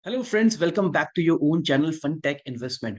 Hello friends, welcome back to your own channel fun tech investment.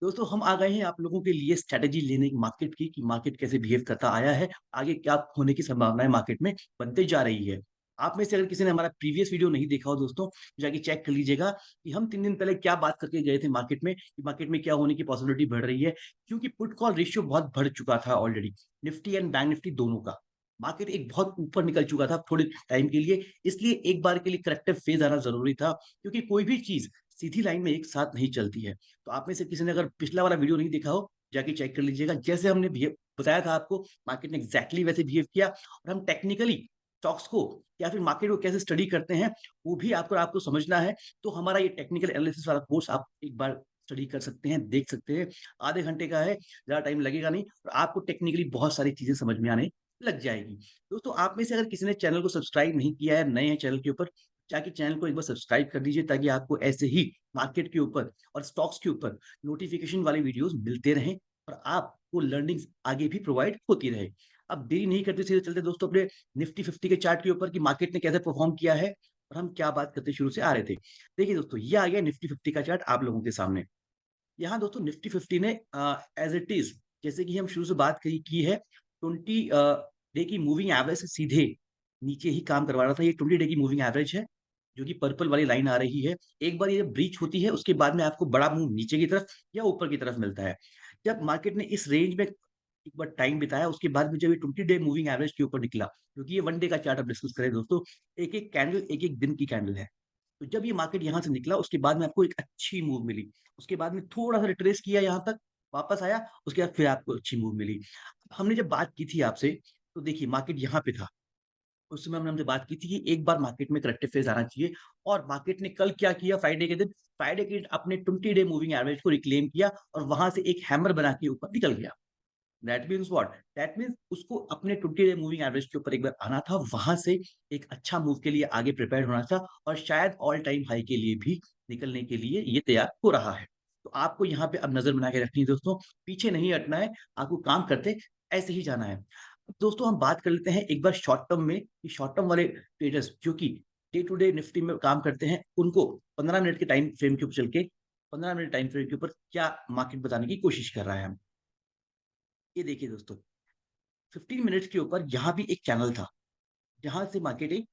दोस्तों, हम आ गए हैं आप लोगों के लिए स्ट्रेटेजी लेने की मार्केट की कि मार्केट कैसे बिहेव करता आया है, आगे क्या होने की संभावनाएं मार्केट में बनते जा रही है। आप में से अगर किसी ने हमारा प्रीवियस वीडियो नहीं देखा हो दोस्तों, तो जाके चेक कर लीजिएगा कि हम 3 दिन पहले क्या बात करके गए थे मार्केट में कि मार्केट में क्या होने की पॉसिबिलिटी बढ़ रही है। क्योंकि पुट कॉल रेशियो बहुत बढ़ चुका था already, Nifty and bank Nifty दोनों का। मार्केट एक बहुत ऊपर निकल चुका था थोड़े टाइम के लिए, इसलिए एक बार के लिए करेक्टिव फेज आना जरूरी था। क्योंकि कोई भी चीज सीधी लाइन में एक साथ नहीं चलती है। तो आप में से किसी ने अगर पिछला वाला वीडियो नहीं देखा हो, जाके चेक कर लीजिएगा। जैसे हमने बिहेव बताया था आपको, मार्केट ने एग्जैक्टली वैसे बिहेव किया। और हम टेक्निकली स्टॉक्स को या फिर मार्केट को कैसे स्टडी करते हैं, वो भी आपको आपको समझना है। तो हमारा ये टेक्निकल एनालिसिस वाला कोर्स आप एक बार स्टडी कर सकते हैं, देख सकते हैं। आधे घंटे का है, ज्यादा टाइम लगेगा नहीं, और आपको टेक्निकली बहुत सारी चीजें समझ में आने लग जाएगी। दोस्तों, आप में से अगर किसी ने चैनल को सब्सक्राइब नहीं किया है, नए हैं चैनल के ऊपर, जाके चैनल को एक बार सब्सक्राइब कर दीजिए, ताकि आपको ऐसे ही मार्केट के ऊपर और स्टॉक्स के ऊपर नोटिफिकेशन वाले वीडियोस मिलते रहें, और आपको लर्निंग आगे भी प्रोवाइड होती रहे। अब देरी नहीं करते, सीधे चलते दोस्तों अपने निफ्टी 50 के चार्ट के ऊपर कि मार्केट ने कैसे परफॉर्म किया है और हम क्या बात करते शुरू से आ रहे थे। देखिए दोस्तों, ये आ गया निफ्टी 50 का चार्ट आप लोगों के सामने। यहाँ दोस्तों निफ्टी 50 ने एज इट इज, जैसे कि हम शुरू से बात की है, 20 डे की मूविंग एवरेज से सीधे नीचे ही काम करवा रहा था। ये 20 डे की मूविंग एवरेज है, जो कि पर्पल वाली लाइन आ रही है। एक बार ये ब्रीच होती है, उसके बाद में आपको बड़ा मूव नीचे की तरफ या ऊपर की तरफ मिलता है। जब मार्केट ने इस रेंज में एक बार टाइम बिताया, उसके बाद में जब ये 20 डे मूविंग एवरेज के ऊपर निकला, क्योंकि ये 1 डे का चार्ट अब डिस्कस करें दोस्तों, एक एक कैंडल एक एक दिन की कैंडल है। तो जब ये मार्केट यहाँ से निकला, उसके बाद में आपको एक अच्छी मूव मिली। उसके बाद में थोड़ा सा रिट्रेस किया, यहाँ तक वापस आया, उसके बाद फिर आपको अच्छी मूव मिली। हमने जब बात की थी आपसे, तो देखिए मार्केट यहाँ पे था। उस समय हमने हमसे बात की थी कि एक बार मार्केट में करेक्टिव फेज आना चाहिए। और मार्केट ने कल क्या किया, फ्राइडे के दिन, फ्राइडे के दिन अपने 20 डे मूविंग एवरेज को रिक्लेम किया और वहां से एक हैमर बना के ऊपर निकल गया। That means what, that means उसको अपने 20 डे मूविंग एवरेज के ऊपर एक बार आना था, वहां से एक अच्छा मूव के लिए आगे प्रिपेयर होना था, और शायद ऑल टाइम हाई के लिए भी निकलने के लिए ये तैयार हो रहा है। तो आपको यहाँ पे अब नजर बना के रखनी है दोस्तों, पीछे नहीं हटना है, आपको काम करते ऐसे ही जाना है। अब दोस्तों, हम बात कर लेते हैं एक बार शॉर्ट टर्म में कि शॉर्ट टर्म वाले ट्रेडर्स जो कि डे टू डे निफ्टी में काम करते हैं, उनको 15 मिनट के टाइम फ्रेम के ऊपर चल के 15 मिनट टाइम फ्रेम के ऊपर क्या मार्केट बताने की कोशिश कर रहा है हम। ये देखिए दोस्तों, 15 मिनट्स के ऊपर यहाँ भी एक चैनल था, जहां से मार्केट एक,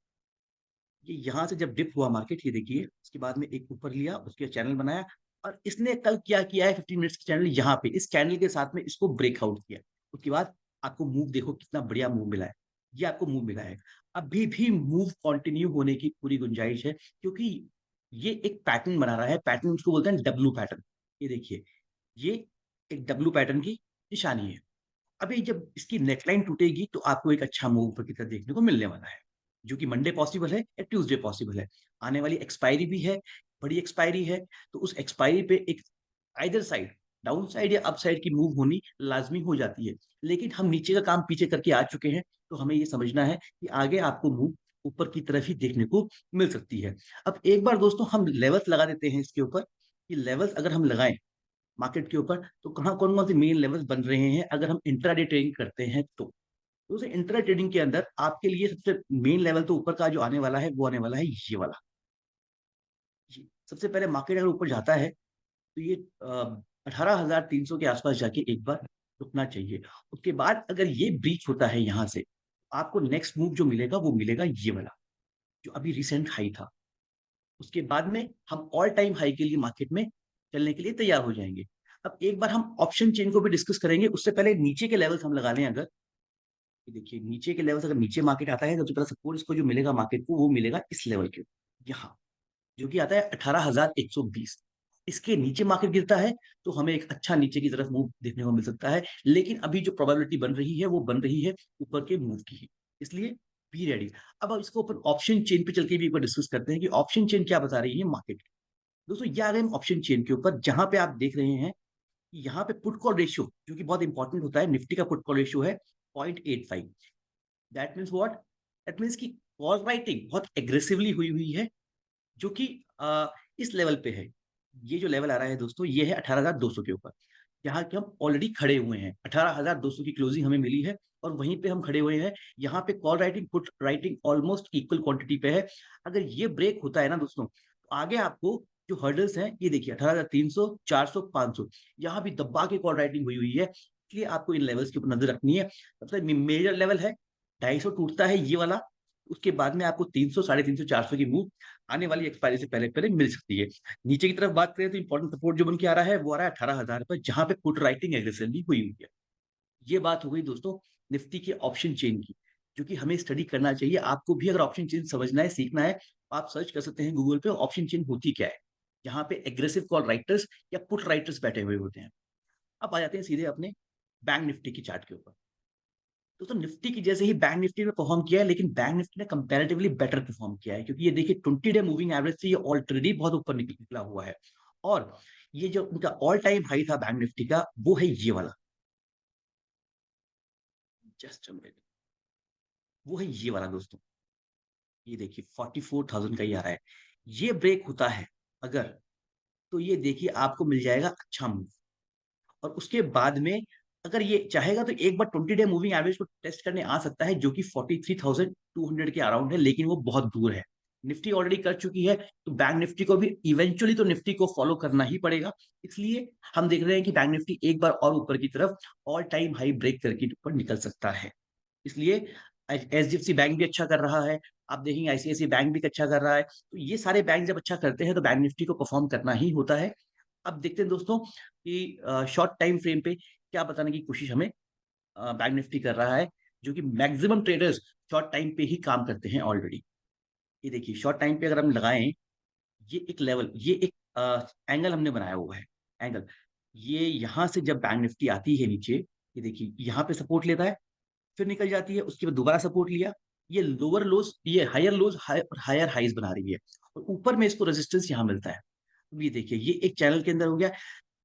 ये यहाँ से जब डिप हुआ मार्केट, ये देखिए, उसके बाद में एक ऊपर लिया, उसके चैनल बनाया। और इसने कल क्या किया है, 15 मिनट्स के चैनल यहाँ पे इस कैंडल के साथ में इसको ब्रेकआउट किया। उसके बाद आपको मूव देखो, कितना बढ़िया मूव मिला है। ये आपको मूव मिला है, अभी भी मूव कंटिन्यू होने की पूरी गुंजाइश है, क्योंकि ये एक पैटर्न बना रहा है। पैटर्न उसको बोलते हैं डब्लू पैटर्न। ये देखिए, ये एक डब्लू पैटर्न की निशानी है। अभी जब इसकी नेकलाइन टूटेगी, तो आपको एक अच्छा मूव ऊपर की तरफ देखने को मिलने वाला है, जो कि मंडे पॉसिबल है या ट्यूसडे पॉसिबल है। आने वाली एक्सपायरी भी है, बड़ी एक्सपायरी है। तो उस एक्सपायरी पे एक आइदर साइड, डाउन साइड या अप साइड की मूव होनी लाजमी हो जाती है। लेकिन हम नीचे का काम पीछे करके आ चुके हैं, तो हमें ये समझना है कि आगे आपको मूव ऊपर की तरफ ही देखने को मिल सकती है। अब एक बार दोस्तों हम लेवल्स लगा देते हैं इसके ऊपर, कि लेवल्स अगर हम लगाएं मार्केट के ऊपर, तो कहाँ कौन कौन से मेन लेवल्स बन रहे हैं अगर हम इंट्राडे ट्रेडिंग करते हैं तो उसे इंट्रा ट्रेडिंग के अंदर आपके लिए सबसे मेन लेवल तो ऊपर का जो आने वाला है, वो आने वाला है ये वाला। सबसे पहले मार्केट अगर ऊपर जाता है, तो ये 18,300 के आसपास जाके एक बार रुकना चाहिए। उसके बाद अगर ये ब्रीच होता है यहाँ से, आपको नेक्स्ट मूव जो मिलेगा वो मिलेगा ये वाला, जो अभी रिसेंट हाई था। उसके बाद में हम ऑल टाइम हाई के लिए मार्केट में चलने के लिए तैयार हो जाएंगे। अब एक बार हम ऑप्शन चेन को भी डिस्कस करेंगे, उससे पहले नीचे के लेवल्स हम लगा लें अगर। ये देखिए, नीचे के लेवल्स, अगर नीचे मार्केट आता है, सबसे पहला सपोर्ट इसको जो मिलेगा मार्केट को, वो मिलेगा इस लेवल के यहाँ, जो कि आता है 18,120। इसके नीचे मार्केट गिरता है, तो हमें एक अच्छा नीचे की तरफ मूव देखने को मिल सकता है। लेकिन अभी जो प्रोबेबिलिटी बन रही है, वो बन रही है ऊपर के मूव की ही। इसलिए बी रेडी। अब इसको अपन ऑप्शन चेन पे चल के भी एक बार डिस्कस करते हैं कि ऑप्शन चेन क्या बता रही है मार्केट। दोस्तों, ये आ गए हम ऑप्शन चेन के ऊपर, जहां पे आप देख रहे हैं कि यहाँ पे पुट कॉल रेशियो, जो कि बहुत इंपॉर्टेंट होता है, निफ्टी का पुट कॉल रेशियो है 0.85। That means what, that means की कॉल राइटिंग बहुत एग्रेसिवली हुई हुई है, जो कि इस लेवल पे है। ये जो लेवल आ रहा है दोस्तों, ये है 18,200 के ऊपर, जहाँ के हम ऑलरेडी खड़े हुए हैं। 18,200 की क्लोजिंग हमें मिली है, और वहीं पे हम खड़े हुए हैं। यहाँ पे call writing put writing almost equal quantity पे है। अगर ये ब्रेक होता है ना दोस्तों, तो आगे आपको जो हर्डल्स हैं ये देखिए 18,300, 400, 500 यहाँ भी दबा के कॉल राइटिंग हुई हुई है। इसलिए आपको इन लेवल्स के ऊपर नज़र रखनी है। सबसे मेजर लेवल है 250 टूटता है ये वाला, उसके बाद में आपको 300, 350, 400 की मूव आने वाली एक्सपायरी से पहले-पहले मिल सकती है। नीचे की तरफ बात करें तो इम्पोर्टेंट सपोर्ट जो बन के आ रहा है वो आ रहा है 18,000 पर, जहाँ पे पुट राइटिंग एग्रेसिवली हुई हुई है। ये बात हो गई दोस्तों निफ्टी के ऑप्शन चेन की, जो कि हमें स्टडी करना चाहिए। आपको भी अगर ऑप्शन चेन समझना है, सीखना है, आप सर्च कर सकते हैं गूगल पे ऑप्शन चेन होती क्या है? यहाँ पे एग्रेसिव कॉल राइटर्स या पुट राइटर्स बैठे हुए होते हैं। अब आ जाते हैं सीधे अपने बैंक निफ्टी की चार्ट के ऊपर। दोस्तों निफ्टी की जैसे ही बैंक निफ्टी ने परफॉर्म किया है, लेकिन बैंक निफ्टी ने कंपैरेटिवली बेटर परफॉर्म किया है, क्योंकि ये देखिए 20 डे मूविंग एवरेज से ये ऑलरेडी बहुत ऊपर निकला हुआ है। और ये जो उनका ऑल टाइम हाई था बैंक निफ्टी का, वो है ये वाला। जस्ट अ मिनट, वो है ये वाला दोस्तों। ये देखिए 44,000 का ही आ रहा है। ये ब्रेक होता है अगर, तो ये देखिए आपको मिल जाएगा अच्छा मूव। और उसके बाद में अगर ये चाहेगा तो एक बार 20 डे मूविंग एवरेज को टेस्ट करने आ सकता है, जो कि 43,200 के अराउंड है, लेकिन वो बहुत दूर है। निफ्टी ऑलरेडी कर चुकी है, तो बैंक निफ्टी को भी इवेंचुअली तो निफ्टी को फॉलो करना ही पड़ेगा। इसलिए हम देख रहे हैं कि बैंक निफ्टी एक बार और ऊपर की तरफ ऑल टाइम हाई ब्रेक करके ऊपर निकल सकता है। इसलिए एचडीएफसी बैंक भी अच्छा कर रहा है, आप देखेंगे आईसीआईसी बैंक भी अच्छा कर रहा है। तो ये सारे बैंक जब अच्छा करते हैं तो बैंक निफ्टी को परफॉर्म करना ही होता है। अब देखते हैं दोस्तों कि शॉर्ट टाइम फ्रेम पे क्या बताने की कोशिश हमें बैंक निफ्टी कर रहा है, जो कि मैक्सिमम ट्रेडर्स शॉर्ट टाइम पे ही काम करते हैं ऑलरेडी। ये देखिए शॉर्ट टाइम पे अगर हम लगाएं, ये एक लेवल, ये एक एंगल हमने बनाया हुआ है। एंगल ये यहाँ से जब बैंक निफ्टी आती है नीचे, ये देखिए यहाँ पे सपोर्ट लेता है, फिर निकल जाती है, उसके बाद दोबारा सपोर्ट लिया, ये लोअर लोज, ये हायर लोज, हायर हाइज बना रही है, और ऊपर में इसको रेजिस्टेंस यहाँ मिलता है। अब ये देखिए ये एक चैनल के अंदर हो गया।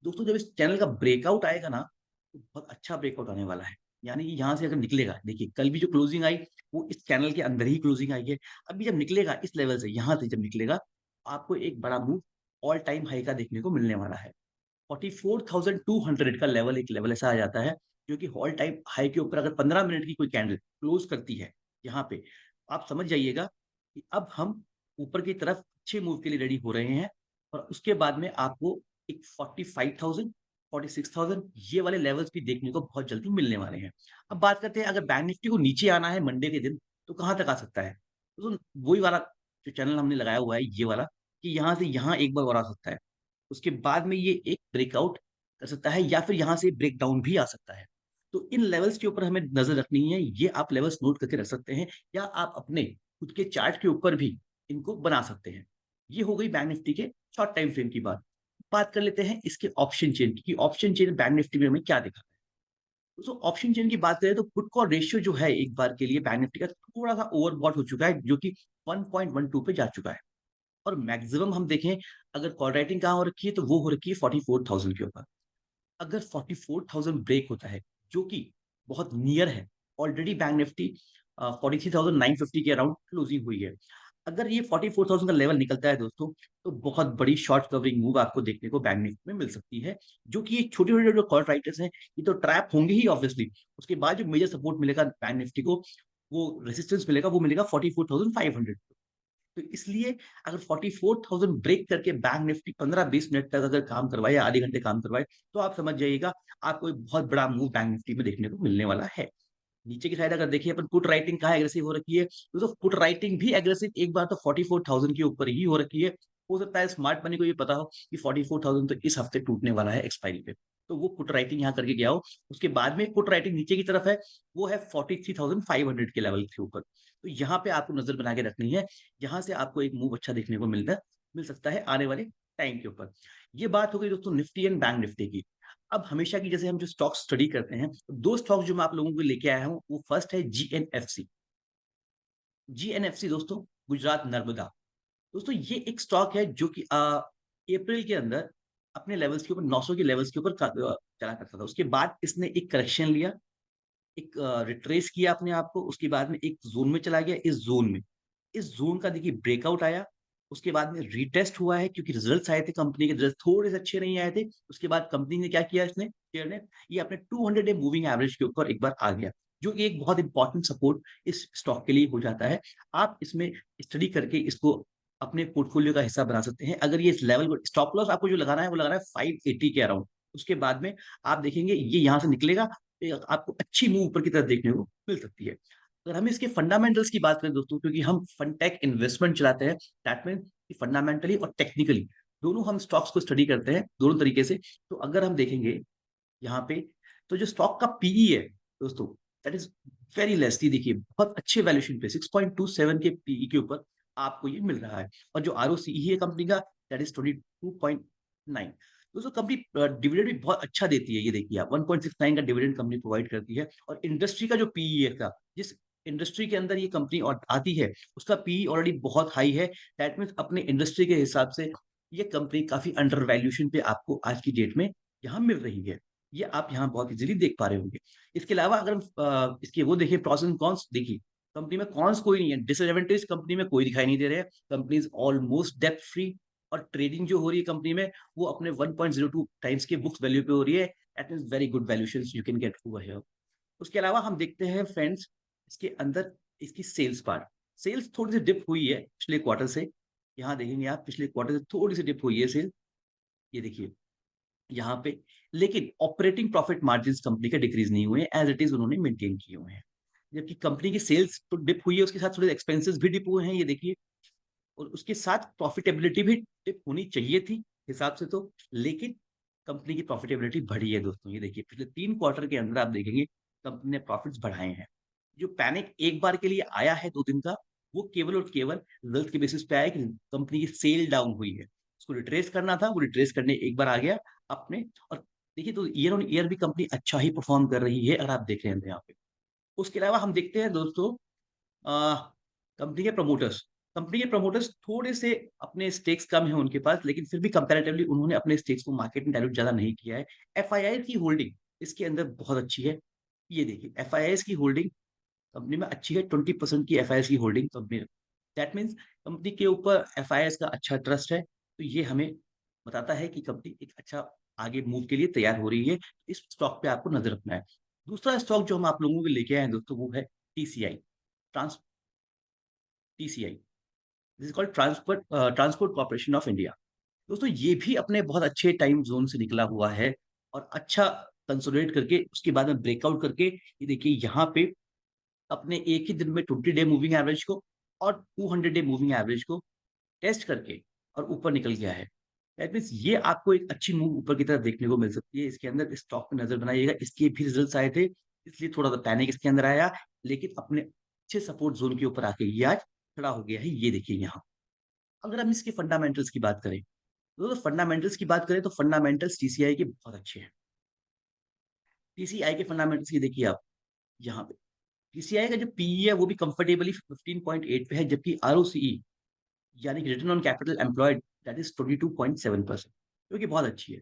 दोस्तों जब इस चैनल का ब्रेकआउट आएगा ना, तो बहुत अच्छा ब्रेकआउट आने वाला है। यानी कि यहाँ से अगर निकलेगा, देखिए कल भी जो क्लोजिंग आई वो इस चैनल के अंदर ही क्लोजिंग आई है। अभी जब निकलेगा इस लेवल से, यहाँ से जब निकलेगा, आपको एक बड़ा मूव ऑल टाइम हाई का देखने को मिलने वाला है। 44,200 का लेवल एक लेवल ऐसा आ जाता है, जो कि ऑल टाइम हाई के ऊपर अगर 15 मिनट की कोई कैंडल क्लोज करती है यहाँ पे, आप समझ जाइएगा कि अब हम ऊपर की तरफ अच्छे मूव के लिए रेडी हो रहे हैं। और उसके बाद में आपको एक 45,000, 46,000 ये वाले लेवल्स भी देखने को बहुत जल्दी मिलने वाले हैं। अब बात करते हैं अगर बैंक निफ्टी को नीचे आना है मंडे के दिन, तो कहाँ तक आ सकता है? तो वही वाला जो चैनल हमने लगाया हुआ है ये वाला, कि यहाँ से यहाँ एक बार और आ सकता है। उसके बाद में ये एक ब्रेकआउट कर सकता है, या फिर यहाँ से ब्रेक डाउन भी आ सकता है। तो इन लेवल्स के ऊपर हमें नज़र रखनी है, ये आप लेवल्स नोट करके रख सकते हैं, या आप अपने खुद के चार्ट के ऊपर भी इनको बना सकते हैं। ये हो गई बैंक निफ्टी के शॉर्ट टाइम फ्रेम की बात। बात कर लेते हैं इसके ऑप्शन चेन की, कि ऑप्शन चेन बैंक निफ्टी में हमें क्या दिखा है। तो ऑप्शन चेन की बात करें तो पुट कॉल रेशियो जो है एक बार के लिए बैंक निफ्टी का थोड़ा-सा ओवरबॉट हो चुका है, जो कि 1.12 पे जा चुका है। और मैक्सिमम हम देखें, अगर कॉल राइटिंग कहाँ हो रखी है, तो वो हो रखी है 44,000 के ऊपर। अगर 44,000 ब्रेक होता है, जो कि बहुत नियर है, ऑलरेडी बैंक निफ्टी 43,950 के अराउंड क्लोजिंग हुई है। अगर ये 44,000 का लेवल निकलता है दोस्तों, तो बहुत बड़ी शॉर्ट कवरिंग मूव आपको देखने को बैंक निफ्टी में मिल सकती है, जो कि ये छोटे-छोटे जो कॉल राइटर्स हैं, ये तो ट्रैप होंगे ही ऑब्वियसली। उसके बाद जो मेजर सपोर्ट मिलेगा बैंक निफ्टी को, वो रेजिस्टेंस मिलेगा, वो मिलेगा 44,500। तो इसलिए अगर 44,000 ब्रेक करके बैंक निफ्टी 15-20 मिनट तक अगर काम करवाए या आधे घंटे काम करवाए, तो आप समझ जाइएगा आपको एक बहुत बड़ा मूव बैंक निफ्टी में देखने को मिलने वाला है। नीचे की साइड अगर देखिए अपन, पुट राइटिंग कहाँ एग्रेसिव हो रखी है, तो पुट राइटिंग भी एग्रेसिव एक बार तो 44,000 के ऊपर ही हो रखी है। हो सकता है स्मार्ट मनी को ये पता हो कि 44,000 तो इस हफ्ते टूटने वाला है एक्सपायरी पे, तो वो पुट राइटिंग यहाँ करके गया हो। उसके बाद में पुट राइटिंग नीचे की तरफ है, वो है 43,500 के लेवल के ऊपर। तो यहाँ पे आपको नजर बना के रखनी है, यहाँ से आपको एक मूव अच्छा देखने को मिल सकता है आने वाले टाइम के ऊपर। ये बात हो गई दोस्तों निफ्टी एंड बैंक निफ्टी की। अब हमेशा की जैसे हम जो स्टॉक स्टडी करते हैं, दो स्टॉक जो मैं आप लोगों को लेके आया हूँ, वो फर्स्ट है जीएनएफसी। जीएनएफसी दोस्तों, गुजरात नर्मदा। दोस्तों ये एक स्टॉक है जो कि अप्रैल के अंदर अपने लेवल्स के ऊपर 900 के लेवल्स के ऊपर चला करता था। उसके बाद इसने एक करेक्शन लिया, एक रिट्रेस किया अपने आप को, उसके बाद में एक ज़ोन में चला गया, इस ज़ोन का देखिए ब्रेकआउट आया, उसके बाद में रीटेस्ट हुआ है, क्योंकि रिज़ल्ट्स आए थे, कंपनी के रिज़ल्ट थोड़े से अच्छे नहीं आए थे। उसके बाद कंपनी ने क्या किया, इसने शेयर ने ये अपने 200 डे मूविंग एवरेज के ऊपर एक बार आ गया, जो कि एक बहुत इंपॉर्टेंट सपोर्ट इस स्टॉक के लिए हो जाता है। आप इसमें स्टडी करके इसको अपने पोर्टफोलियो का हिस्सा बना सकते हैं। अगर ये इस लेवल को स्टॉप लॉस आपको जो लगाना है वो लगाना है 580 के अराउंड। उसके बाद में आप देखेंगे ये यहाँ से निकलेगा, आपको अच्छी मूव ऊपर की तरफ देखने को मिल सकती है। अगर हम इसके फंडामेंटल्स की बात करें दोस्तों, क्योंकि हम फनटेक इन्वेस्टमेंट चलाते हैं, दैट मीन फंडामेंटली और टेक्निकली दोनों हम स्टॉक्स को स्टडी करते हैं दोनों तरीके से। तो अगर हम देखेंगे यहाँ पे, तो जो स्टॉक का पीई है दोस्तों, दैट इज वेरी लेस। ये देखिए बहुत अच्छे वैल्यूएशन पे 6.27 के पीई के ऊपर आपको ये मिल रहा है। और जो आरओसीई है कंपनी का, दैट इज 22.9। दोस्तों कंपनी डिविडेंड भी बहुत अच्छा देती है। ये देखिए आप 1.69 का डिविडेंड कंपनी प्रोवाइड करती है। और इंडस्ट्री का जो पीई है का, जिस इंडस्ट्री के अंदर ये कंपनी और आती है उसका पीई ऑलरेडी बहुत हाई है। दैट मीन्स अपने इंडस्ट्री के हिसाब से ये कंपनी काफी अंडर वैल्यूएशन पे आपको आज की डेट में यहाँ मिल रही है। ये आप यहाँ बहुत इजीली देख पा रहे होंगे। इसके अलावा अगर हम इसके वो देखिए प्रोस एंड कॉन्स, देखिए कंपनी में कॉन्स कोई नहीं है, डिसएडवांटेज कंपनी में कोई दिखाई नहीं दे रहे हैं। कंपनी इज ऑलमोस्ट डेब्ट फ्री। और ट्रेडिंग जो हो रही है कंपनी में वो अपने 1.02 टाइम्स के बुक्स वैल्यू पे हो रही है। That means very good valuations you can get over here. उसके अलावा हम देखते हैं फ्रेंड्स, इसके अंदर इसकी सेल्स पार्ट, सेल्स थोड़ी सी डिप हुई है पिछले क्वार्टर से। यहाँ देखेंगे आप पिछले क्वार्टर से थोड़ी सी डिप हुई है सेल, ये देखिए यहाँ पे। लेकिन ऑपरेटिंग प्रॉफिट मार्जिन कंपनी के डिक्रीज नहीं हुए, एज इट इज उन्होंने मेंटेन किए हुए हैं। जबकि कंपनी की सेल्स तो डिप हुई है, उसके साथ थोड़े एक्सपेंसेस भी डिप हुए हैं, ये देखिए। और उसके साथ प्रॉफिटेबिलिटी भी डिप होनी चाहिए थी हिसाब से तो, लेकिन कंपनी की प्रॉफिटेबिलिटी बढ़ी है दोस्तों। ये देखिए पिछले 3 क्वार्टर के अंदर आप देखेंगे कंपनी ने प्रॉफिट्स बढ़ाए हैं। जो पैनिक एक बार के लिए आया है 2 दिन का, वो केवल और केवल रिजल्ट के बेसिस पे आया कि कंपनी की सेल डाउन हुई है। उसको रिट्रेस करना था, वो रिट्रेस करने एक बार आ गया अपने। और देखिए तो ईयर ऑन ईयर भी कंपनी अच्छा ही परफॉर्म कर रही है, अगर आप देख रहे हैं यहाँ पे। उसके अलावा हम देखते हैं दोस्तों कंपनी के प्रमोटर्स, कंपनी के प्रमोटर्स थोड़े से अपने स्टेक्स कम है उनके पास, लेकिन फिर भी कंपैरेटिवली उन्होंने अपने स्टेक्स को मार्केट में डायलूट ज्यादा नहीं किया है। एफआईआई की होल्डिंग इसके अंदर बहुत अच्छी है। ये देखिए एफआईआई की होल्डिंग कंपनी में अच्छी है, 20% की एफआईआई की holding company. That means company के ऊपर एफआईआई का अच्छा ट्रस्ट है। तो ये हमें बताता है कि कंपनी एक अच्छा आगे मूव के लिए तैयार हो रही है। इस स्टॉक पे आपको नजर रखना है। दूसरा स्टॉक जो हम आप लोगों के लेके आए हैं दोस्तों, वो है TCI, trans TCI, this is called Transport Corporation of India. दोस्तों ये भी अपने बहुत अच्छे टाइम जोन से निकला हुआ है और अच्छा कंसोलिडेट करके उसके बाद में ब्रेकआउट करके, ये देखिए यहाँ पे अपने एक ही दिन में 20 डे मूविंग एवरेज को और 200 डे मूविंग एवरेज को टेस्ट करके और ऊपर निकल गया है। दैट मीन्स ये आपको एक अच्छी मूव ऊपर की तरफ देखने को मिल सकती है। इसके अंदर स्टॉक पे नजर बनाइएगा, इसके भी रिजल्ट्स आए थे, इसलिए थोड़ा सा पैनिक इसके अंदर आया, लेकिन अपने अच्छे सपोर्ट जोन के ऊपर आके ये आज खड़ा हो गया है, ये देखिए यहाँ। अगर हम इसके फंडामेंटल्स की बात करें, तो फंडामेंटल्स की बात करें तो फंडामेंटल्स टीसीआई के बहुत अच्छे हैं। टीसीआई के फंडामेंटल्स की देखिए आप यहाँ पे, टीसीआई का जो पीई है वो भी कंफर्टेबली 15.8 पे है, जबकि आरओसीई यानी कि return on capital employed, that is 22.7%, जो कि बहुत अच्छी है।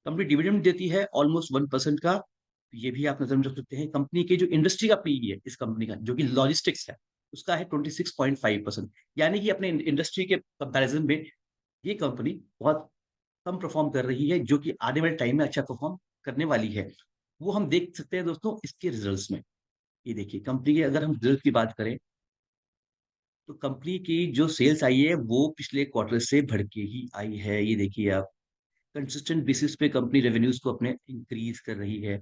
कंपनी डिविडेंड देती है ऑलमोस्ट 1% का, तो ये भी आप नजर में रख सकते हैं। कंपनी के जो इंडस्ट्री का पीई है इस कंपनी का, जो कि लॉजिस्टिक्स है, उसका है 26.5%। यानी कि अपने इंडस्ट्री के कंपैरिजन में ये कंपनी बहुत कम परफॉर्म कर रही है, जो कि आने वाले टाइम में अच्छा परफॉर्म करने वाली है। वो हम देख सकते हैं दोस्तों इसके रिजल्ट्स में। ये देखिए कंपनी के अगर हम रिजल्ट की बात करें, तो कंपनी की जो सेल्स आई है वो पिछले क्वार्टर से बढ़ के ही आई है। ये देखिए आप कंसिस्टेंट बेसिस पे कंपनी रेवेन्यूज को अपने इंक्रीज कर रही है।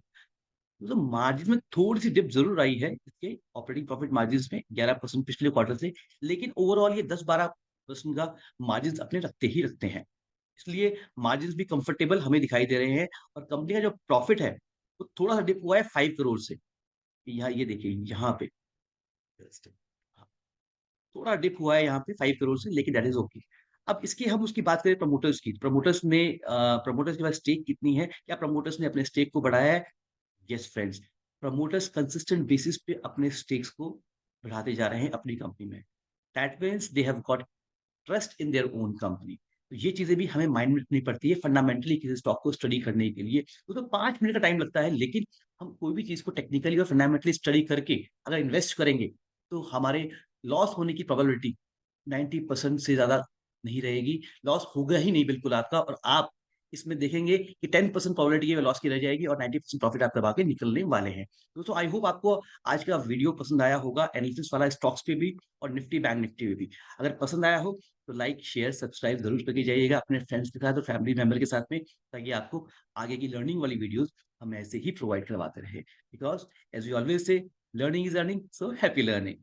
तो मार्जिन में थोड़ी सी डिप जरूर आई है इसके ऑपरेटिंग प्रॉफिट मार्जिन में 11% पिछले क्वार्टर से, लेकिन ओवरऑल ये 10-12% का मार्जिन अपने रखते ही रखते हैं। इसलिए मार्जिन भी कंफर्टेबल हमें दिखाई दे रहे हैं। और कंपनी का जो प्रॉफिट है वो थोड़ा सा डिप हुआ है 5 करोड़ से। यहाँ ये देखिए यहाँ पे थोड़ा डिप हुआ है यहाँ पे 5 करोड़ से, लेकिन दैट इज ओके। अब इसकी हम उसकी बात करें प्रमोटर्स की, प्रमोटर्स ने प्रमोटर्स के पास स्टेक कितनी है, क्या प्रमोटर्स ने अपने स्टेक को बढ़ाया है? Yes friends, promoters consistent basis पे अपने स्टेक्स को बढ़ाते जा रहे हैं अपनी कंपनी में। That means they have got trust in their own company. तो ये चीजें भी हमें माइंड में रखनी पड़ती है फंडामेंटली किसी स्टॉक को स्टडी करने के लिए। तो 5 मिनट का टाइम लगता है, लेकिन हम कोई भी चीज को टेक्निकली और फंडामेंटली स्टडी करके अगर इन्वेस्ट करेंगे, तो हमारे लॉस होने की प्रोबेबिलिटी 90% से ज्यादा नहीं रहेगी। लॉस होगा ही नहीं बिल्कुल आपका, और आप इसमें देखेंगे कि 10% प्रोबेबिलिटी है लॉस की रह जाएगी और 90% प्रॉफिट आप दबा के निकलने वाले हैं। दोस्तों आई होप आपको आज का वीडियो पसंद आया होगा एनालिसिस वाला स्टॉक्स पे भी और निफ्टी बैंक निफ्टी में भी। अगर पसंद आया हो तो लाइक, शेयर, सब्सक्राइब ज़रूर करके जाइएगा अपने फ्रेंड्स के साथ और फैमिली मेंबर के साथ में, ताकि आपको आगे की लर्निंग वाली वीडियोज़ हम ऐसे ही प्रोवाइड करवाते रहें। बिकॉज़ एज़ वी ऑलवेज़ से, learning is earning, so happy learning.